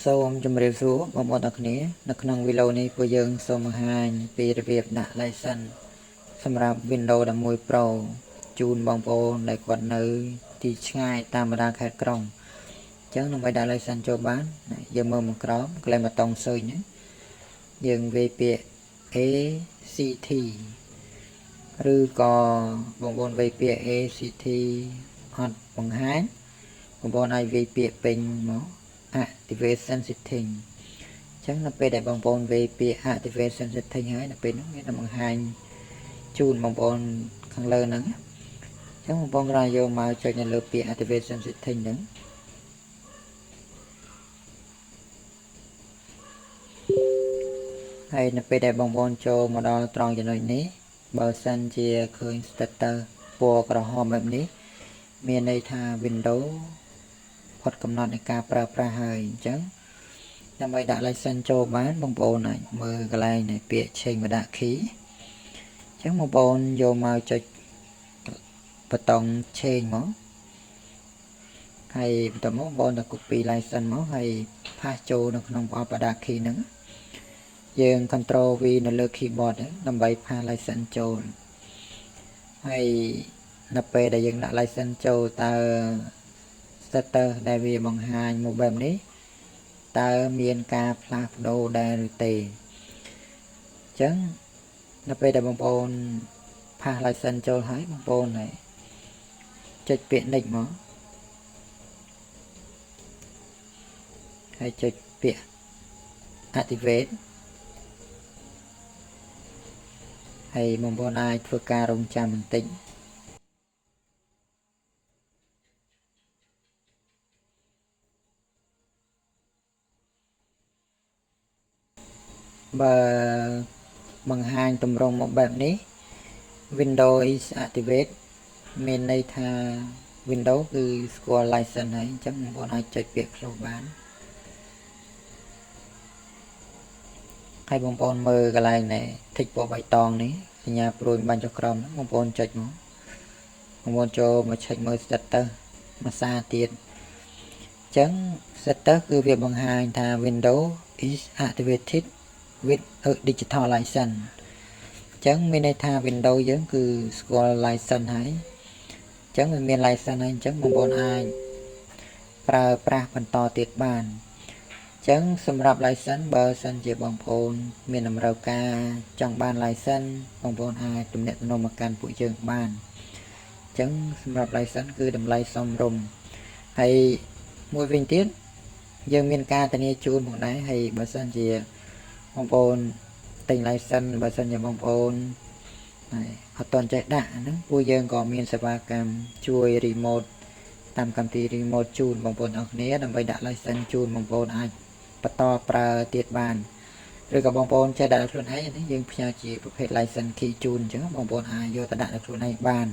សូមជម្រាបសួរបងប្អូនទាំងគ្នានៅក្នុងវីដេអូនេះពួកយើងសូមបង្ហាញពីរបៀបដាក់ license សម្រាប់ Windows 11 Pro ជូនបងប្អូនដែលគាត់នៅទីឆ្ងាយតាមបណ្ដាខេត្តក្រុងអញ្ចឹងដើម្បីដាក់ license ចូលបានយើងមើលមកក្រោមកន្លែងប៊ូតុង search នេះយើងវាយពាក្យ ACT ឬក៏បងប្អូនវាយពាក្យ ACT អត់បង្ហាញបងប្អូនអាចវាយពាក្យពេញមក activation setting អញ្ចឹងនៅពេលដែលបងប្អូនវាយពាក្យ activation setting ហើយនៅពេលនោះវានឹងបង្ហាញជូនបងប្អូនខាងលើហ្នឹងអញ្ចឹងបងប្អូនក៏យកមកចុចនៅលើពាក្យ activation setting ហ្នឹងហើយនៅពេលដែលបងប្អូនចូលមកដល់ត្រង់ចំណុចនេះបើសិនជាឃើញ status ពណ៌ក្រហមបែបនេះមានន័យថា Windows ផុតកំណត់នៃការប្រើប្រាស់ហើយអញ្ចឹងដើម្បីដាក់ license ចូលបានបងប្អូនអាចមើលកន្លែងនៃពាក្យ change មកដាក់ key អញ្ចឹងបងប្អូនយកមកចុចប៊ូតុង change មកហើយបន្ទាប់មកបងប្អូនទៅ copy license មកហើយ paste ចូលនៅក្នុងប្រអប់បដា key ហ្នឹងយើង control V នៅលើ keyboard ដើម្បី paste license ចូលហើយនៅពេលដែលយើងដាក់ license ចូលតើ status ដែលវាបង្ហាញមកបែបនេះតើមានការផ្លាស់ប្ដូរដែរឬទេអញ្ចឹងនៅពេលដែលបងប្អូន pass license ចូលហើយបងប្អូនហើយចុចពាក្យ next មកហើយចុចពាក្យ activate ហើយបងប្អូនអាចធ្វើការរងចាំបន្តិចបើបង្ហាញតម្រងមកបែបនេះ Windows is activate មានន័យថា Windows គឺស្គាល់ license ហើយអញ្ចឹងបងប្អូនអាចចុចពាក្យ close បានហើយបងប្អូនមើលកន្លែងនេះ tick ពណ៌បៃតងនេះសញ្ញាព្រួយបាញ់ចុះក្រោមបងប្អូនចុចមកបងប្អូនចូលមក check មើល status មួយសារទៀតអញ្ចឹង status គឺវាបង្ហាញថា Windows is activated with a digital license អញ្ចឹងមានន័យថា Windows យើងគឺស្គាល់ license ហើយអញ្ចឹងវាមាន license ហើយអញ្ចឹងបងប្អូនអាចប្រើប្រាស់បន្តទៀតបានអញ្ចឹងសម្រាប់ license បើសិនជាបងប្អូនមានតម្រូវការចង់បាន license បងប្អូនអាចទំនាក់ទំនងមកកាន់ពួកយើងបានអញ្ចឹងសម្រាប់ license គឺតម្លៃសមរម្យហើយមួយវិញទៀតយើងមានការធានាជូនផងដែរហើយបើសិនជាបងប្អូនទិញ license បើសិនជាបងប្អូនអត់ទាន់ចេះដាក់ហ្នឹងពួកយើងក៏មានសេវាកម្មជួយ remote តាមកម្មវិធី remote ជូនបងប្អូនអរគ្នាដើម្បីដាក់ license ជូនបងប្អូនអាចបន្តប្រើទៀតបានឬក៏បងប្អូនចេះដាក់ខ្លួនឯងនេះយើងផ្ញើជាប្រភេទ license key ជូនអញ្ចឹងបងប្អូនអាចយកទៅដាក់ដល់ខ្លួនឯងបាន